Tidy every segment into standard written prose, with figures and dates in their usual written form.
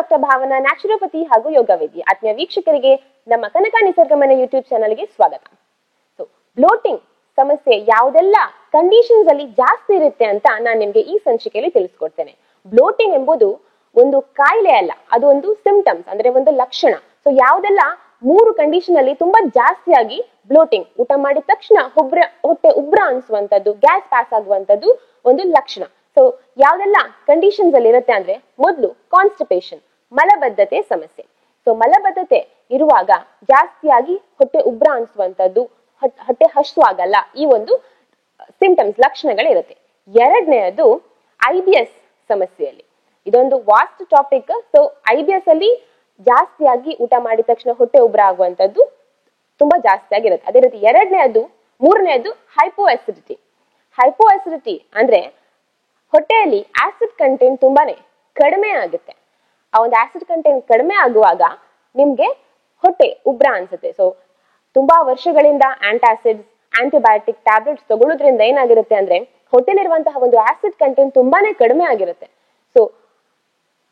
Doctor Bhavana, naturopathy ಹಾಗೂ ಯೋಗವೇದಿ. ಆತ್ಮೀಯ ವೀಕ್ಷಕರಿಗೆ ನಮ್ಮ ಕನಕ ನಿಸರ್ಗಮನೆ ಯೂಟ್ಯೂಬ್ ಚಾನಲ್ಗೆ ಸ್ವಾಗತ. ಬ್ಲೋಟಿಂಗ್ ಸಮಸ್ಯೆ ಯಾವುದೆಲ್ಲ ಕಂಡೀಷನ್ಸ್ ಅಲ್ಲಿ ಜಾಸ್ತಿ ಇರುತ್ತೆ ಅಂತ ನಾನು ನಿಮ್ಗೆ ಈ ಸಂಚಿಕೆಯಲ್ಲಿ ತಿಳಿಸ್ಕೊಡ್ತೇನೆ. ಬ್ಲೋಟಿಂಗ್ ಎಂಬುದು ಒಂದು ಕಾಯಿಲೆ ಅಲ್ಲ, ಅದು ಒಂದು ಸಿಂಪ್ಟಮ್ಸ್ ಅಂದ್ರೆ ಒಂದು ಲಕ್ಷಣ. ಸೊ ಯಾವುದೆಲ್ಲ 3 ಕಂಡೀಷನ್ ಅಲ್ಲಿ ತುಂಬಾ ಜಾಸ್ತಿಯಾಗಿ ಬ್ಲೋಟಿಂಗ್, ಊಟ ಮಾಡಿದ ತಕ್ಷಣ ಹೊಟ್ಟೆ ಉಬ್ರ ಅನ್ಸುವಂತದ್ದು, ಗ್ಯಾಸ್ ಪಾಸ್ ಆಗುವಂತದ್ದು ಒಂದು ಲಕ್ಷಣ. ಸೊ ಯಾವ್ದೆಲ್ಲ ಕಂಡೀಷನ್ಸ್ ಅಲ್ಲಿ ಇರುತ್ತೆ ಅಂದ್ರೆ, ಮೊದಲು ಕಾನ್ಸ್ಟಿಪೇಷನ್, ಮಲಬದ್ಧತೆ ಸಮಸ್ಯೆ. ಸೊ ಮಲಬದ್ಧತೆ ಇರುವಾಗ ಜಾಸ್ತಿಯಾಗಿ ಹೊಟ್ಟೆ ಉಬ್ರ ಅನ್ಸುವಂತದ್ದು, ಹೊಟ್ಟೆ ಹಸು ಆಗಲ್ಲ, ಈ ಒಂದು ಸಿಂಪ್ಟಮ್ಸ್ ಲಕ್ಷಣಗಳಿರುತ್ತೆ. ಎರಡನೆಯದು IBS ಸಮಸ್ಯೆಯಲ್ಲಿ, ಇದೊಂದು ವಾಸ್ಟ್ ಟಾಪಿಕ್. ಸೊ IBS ಅಲ್ಲಿ ಜಾಸ್ತಿಯಾಗಿ ಊಟ ಮಾಡಿದ ತಕ್ಷಣ ಹೊಟ್ಟೆ ಉಬ್ರ ಆಗುವಂತದ್ದು ತುಂಬಾ ಜಾಸ್ತಿ ಆಗಿರುತ್ತೆ. ಅದೇ ರೀತಿ ಮೂರನೆಯದು ಹೈಪೋ ಅಸಿಡಿಟಿ ಅಂದ್ರೆ ಹೊಟ್ಟೆಯಲ್ಲಿ ಆಸಿಡ್ ಕಂಟೆಂಟ್ ತುಂಬಾನೇ ಕಡಿಮೆ ಆಗುತ್ತೆ. ಆ ಒಂದು ಆಸಿಡ್ ಕಂಟೆಂಟ್ ಕಡಿಮೆ ಆಗುವಾಗ ನಿಮ್ಗೆ ಹೊಟ್ಟೆ ಉಬ್ರ ಅನ್ಸುತ್ತೆ. ಸೊ ತುಂಬಾ ವರ್ಷಗಳಿಂದ ಆಂಟಾಸಿಡ್ಸ್, ಆಂಟಿಬಯೋಟಿಕ್ ಟ್ಯಾಬ್ಲೆಟ್ಸ್ ತಗೊಳ್ಳೋದ್ರಿಂದ ಏನಾಗಿರುತ್ತೆ ಅಂದ್ರೆ, ಹೊಟ್ಟೆಲಿರುವಂತಹ ಒಂದು ಆಸಿಡ್ ಕಂಟೆಂಟ್ ತುಂಬಾನೇ ಕಡಿಮೆ ಆಗಿರುತ್ತೆ. ಸೊ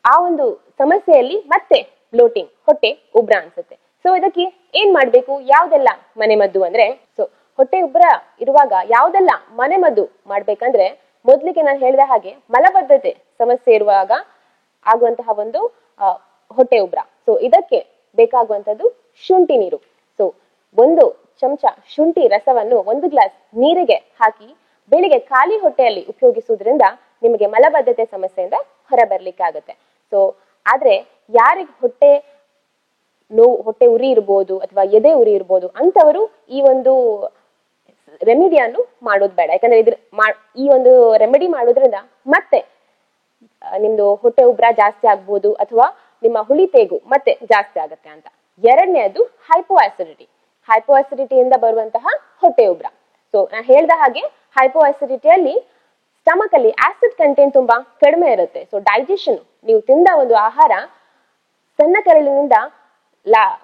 ಆ ಒಂದು ಸಮಸ್ಯೆಯಲ್ಲಿ ಮತ್ತೆ ಬ್ಲೋಟಿಂಗ್, ಹೊಟ್ಟೆ ಉಬ್ರ ಅನ್ಸುತ್ತೆ. ಸೊ ಇದಕ್ಕೆ ಏನ್ ಮಾಡ್ಬೇಕು, ಯಾವ್ದೆಲ್ಲ ಮನೆಮದ್ದು ಅಂದ್ರೆ, ಸೊ ಹೊಟ್ಟೆ ಉಬ್ರ ಇರುವಾಗ ಯಾವ್ದೆಲ್ಲ ಮನೆಮದ್ದು ಮಾಡ್ಬೇಕಂದ್ರೆ, ಮೊದ್ಲಿಗೆ ನಾನು ಹೇಳಿದ ಹಾಗೆ ಮಲಬದ್ಧತೆ ಸಮಸ್ಯೆ ಇರುವಾಗ ಆಗುವಂತಹ ಒಂದು ಹೊಟ್ಟೆ ಉಬ್ರ. ಸೊ ಇದಕ್ಕೆ ಬೇಕಾಗುವಂತದ್ದು ಶುಂಠಿ ನೀರು. ಸೊ 1 ಚಮಚ ಶುಂಠಿ ರಸವನ್ನು 1 ಗ್ಲಾಸ್ ನೀರಿಗೆ ಹಾಕಿ ಬೆಳಿಗ್ಗೆ ಖಾಲಿ ಹೊಟ್ಟೆಯಲ್ಲಿ ಉಪಯೋಗಿಸುವುದರಿಂದ ನಿಮಗೆ ಮಲಬದ್ಧತೆ ಸಮಸ್ಯೆಯಿಂದ ಹೊರಬರ್ಲಿಕ್ಕೆ ಆಗುತ್ತೆ. ಸೊ ಆದ್ರೆ ಯಾರಿಗೆ ಹೊಟ್ಟೆ ಉರಿ ಇರ್ಬೋದು ಅಥವಾ ಎದೆ ಉರಿ ಇರ್ಬೋದು ಅಂತವರು ಈ ಒಂದು ರೆಮಿಡಿಯನ್ನು ಮಾಡೋದು ಬೇಡ. ಯಾಕಂದ್ರೆ ಈ ಒಂದು ರೆಮಿಡಿ ಮಾಡೋದ್ರಿಂದ ಮತ್ತೆ ನಿಮ್ದು ಹೊಟ್ಟೆ ಉಬ್ರ ಜಾಸ್ತಿ ಆಗ್ಬೋದು ಅಥವಾ ನಿಮ್ಮ ಹುಳಿ ತೇಗು ಮತ್ತೆ ಜಾಸ್ತಿ ಆಗುತ್ತೆ ಅಂತ. ಎರಡನೆಯದು ಹೈಪೋ ಅಸಿಡಿಟಿಯಿಂದ ಬರುವಂತಹ ಹೊಟ್ಟೆ ಉಬ್ರ. ಸೊ ನಾನು ಹೇಳ್ದ ಹಾಗೆ ಹೈಪೋ ಅಸಿಡಿಟಿಯಲ್ಲಿ ಸ್ಟಮಕ್ ಅಲ್ಲಿ ಆಸಿಡ್ ಕಂಟೆಂಟ್ ತುಂಬಾ ಕಡಿಮೆ ಇರುತ್ತೆ. ಸೊ ಡೈಜೆಷನ್, ನೀವು ತಿಂದ ಒಂದು ಆಹಾರ ಸಣ್ಣ ಕರಳಿನಿಂದ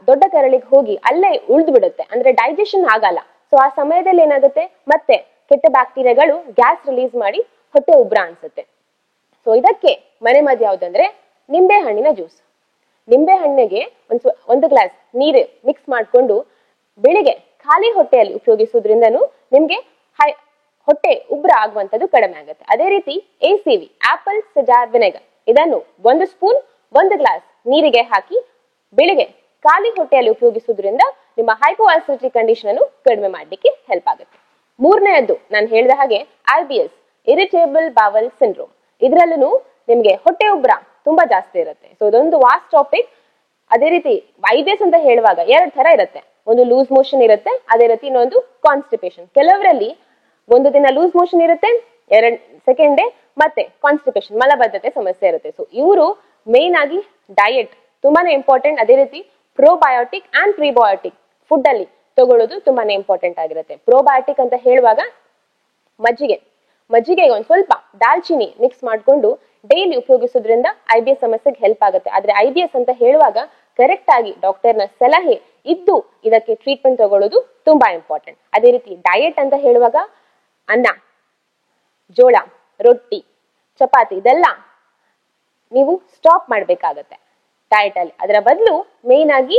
ದೊಡ್ಡ ಕರಳಿಗೆ ಹೋಗಿ ಅಲ್ಲೇ ಉಳಿದು ಬಿಡುತ್ತೆ, ಅಂದ್ರೆ ಡೈಜೆಷನ್ ಆಗಲ್ಲ. ಸೊ ಆ ಸಮಯದಲ್ಲಿ ಏನಾಗುತ್ತೆ, ಮತ್ತೆ ಕೆಟ್ಟ ಬ್ಯಾಕ್ಟೀರಿಯಾಗಳು ಗ್ಯಾಸ್ ರಿಲೀಸ್ ಮಾಡಿ ಹೊಟ್ಟೆ ಉಬ್ರ ಅನ್ಸುತ್ತೆ. ಸೊ ಇದಕ್ಕೆ ಮನೆಮದ್ದು ಯಾವ್ದಂದ್ರೆ ನಿಂಬೆ ಹಣ್ಣಿನ ಜ್ಯೂಸ್. ನಿಂಬೆ ಹಣ್ಣಿಗೆ 1 ಗ್ಲಾಸ್ ನೀರು ಮಿಕ್ಸ್ ಮಾಡ್ಕೊಂಡು ಬೆಳಿಗ್ಗೆ ಖಾಲಿ ಹೊಟ್ಟೆಯಲ್ಲಿ ಉಪಯೋಗಿಸುವುದ್ರಿಂದನೂ ನಿಮ್ಗೆ ಹೊಟ್ಟೆ ಉಬ್ರ ಆಗುವಂತದ್ದು ಕಡಿಮೆ ಆಗುತ್ತೆ. ಅದೇ ರೀತಿ ACV, ಆಪಲ್ ಸಿಡಾರ್ ವಿನೆಗರ್, ಇದನ್ನು 1 ಸ್ಪೂನ್ 1 ಗ್ಲಾಸ್ ನೀರಿಗೆ ಹಾಕಿ ಬೆಳಿಗ್ಗೆ ಖಾಲಿ ಹೊಟ್ಟೆಯಲ್ಲಿ ಉಪಯೋಗಿಸುವುದರಿಂದ ನಿಮ್ಮ ಹೈಪೋ ಅಸಿಡಿಟಿ ಕಂಡೀಷನ್ ಅನ್ನು ಕಡಿಮೆ ಮಾಡ್ಲಿಕ್ಕೆ ಹೆಲ್ಪ್ ಆಗುತ್ತೆ. ಮೂರನೆಯದ್ದು ನಾನು ಹೇಳಿದ ಹಾಗೆ IBS, ಇರಿಟೇಬಲ್ ಬಾವಲ್ ಸಿಂಡ್ರೋಮ್. ಇದರಲ್ಲೂ ನಿಮ್ಗೆ ಹೊಟ್ಟೆ ಉಬ್ರ ತುಂಬಾ ಜಾಸ್ತಿ ಇರುತ್ತೆ. ಸೊ ಇದೊಂದು ವಾಸ್ಟ್ ಟಾಪಿಕ್. ಅದೇ ರೀತಿ IBS ಅಂತ ಹೇಳುವಾಗ 2 ತರ ಇರುತ್ತೆ, ಒಂದು ಲೂಸ್ ಮೋಷನ್ ಇರುತ್ತೆ, ಅದೇ ರೀತಿ ಇನ್ನೊಂದು ಕಾನ್ಸ್ಟಿಪೇಷನ್. ಕೆಲವರಲ್ಲಿ 1 ದಿನ ಲೂಸ್ ಮೋಷನ್ ಇರುತ್ತೆ, ಸೆಕೆಂಡ್ ಡೇ ಮತ್ತೆ ಕಾನ್ಸ್ಟಿಪೇಷನ್, ಮಲಬದ್ಧತೆ ಸಮಸ್ಯೆ ಇರುತ್ತೆ. ಸೊ ಇವರು ಮೇನ್ ಆಗಿ ಡಯಟ್ ತುಂಬಾನೇ ಇಂಪಾರ್ಟೆಂಟ್. ಅದೇ ರೀತಿ ಪ್ರೋಬಯೋಟಿಕ್ ಅಂಡ್ ಪ್ರಿಬಯೋಟಿಕ್ ಫುಡ್ ಅಲ್ಲಿ ತಗೊಳ್ಳೋದು ತುಂಬಾನೇ ಇಂಪಾರ್ಟೆಂಟ್ ಆಗಿರುತ್ತೆ. ಪ್ರೋಬಯೋಟಿಕ್ ಅಂತ ಹೇಳುವಾಗ ಮಜ್ಜಿಗೆ ಒಂದ್ ಸ್ವಲ್ಪ ದಾಲ್ಚಿನಿ ಮಿಕ್ಸ್ ಮಾಡ್ಕೊಂಡು ಡೈಲಿ ಉಪಯೋಗಿಸೋದ್ರಿಂದ IBS ಸಮಸ್ಯೆಗೆ ಹೆಲ್ಪ್ ಆಗುತ್ತೆ. ಆದ್ರೆ IBS ಅಂತ ಹೇಳುವಾಗ ಕರೆಕ್ಟ್ ಆಗಿ ಡಾಕ್ಟರ್ನ ಸಲಹೆ ಇದ್ದು ಇದಕ್ಕೆ ಟ್ರೀಟ್ಮೆಂಟ್ ತಗೊಳ್ಳೋದು ತುಂಬಾ ಇಂಪಾರ್ಟೆಂಟ್. ಅದೇ ರೀತಿ ಡಯಟ್ ಅಂತ ಹೇಳುವಾಗ ಅನ್ನ, ಜೋಳ, ರೊಟ್ಟಿ, ಚಪಾತಿ ಇದೆಲ್ಲ ನೀವು ಸ್ಟಾಪ್ ಮಾಡ್ಬೇಕಾಗತ್ತೆ ಡಯಟ್ ಅಲ್ಲಿ. ಅದರ ಬದಲು ಮೇನ್ ಆಗಿ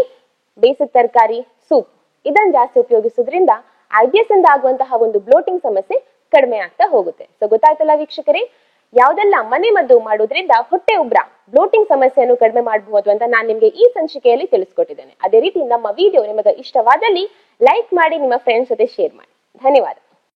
ಬೇಯಿಸಿದ ತರಕಾರಿ, ಸೂಪ್ ಇದನ್ನ ಜಾಸ್ತಿ ಉಪಯೋಗಿಸೋದ್ರಿಂದ IBS ಇಂದ ಆಗುವಂತಹ ಒಂದು ಬ್ಲೋಟಿಂಗ್ ಸಮಸ್ಯೆ ಕಡಿಮೆ ಆಗ್ತಾ ಹೋಗುತ್ತೆ. ಸೊ ಗೊತ್ತಾಯ್ತಲ್ಲ ವೀಕ್ಷಕರೇ, ಯಾವ್ದೆಲ್ಲ ಮನೆಮದ್ದು ಮಾಡೋದ್ರಿಂದ ಹೊಟ್ಟೆ ಉಬ್ರ, ಬ್ಲೋಟಿಂಗ್ ಸಮಸ್ಯೆಯನ್ನು ಕಡಿಮೆ ಮಾಡಬಹುದು ಅಂತ ನಾನು ನಿಮ್ಗೆ ಈ ಸಂಚಿಕೆಯಲ್ಲಿ ತಿಳಿಸ್ಕೊಟ್ಟಿದ್ದೇನೆ. ಅದೇ ರೀತಿ ನಮ್ಮ ವಿಡಿಯೋ ನಿಮಗೆ ಇಷ್ಟವಾದಲ್ಲಿ ಲೈಕ್ ಮಾಡಿ, ನಿಮ್ಮ ಫ್ರೆಂಡ್ಸ್ ಜೊತೆ ಶೇರ್ ಮಾಡಿ. ಧನ್ಯವಾದ.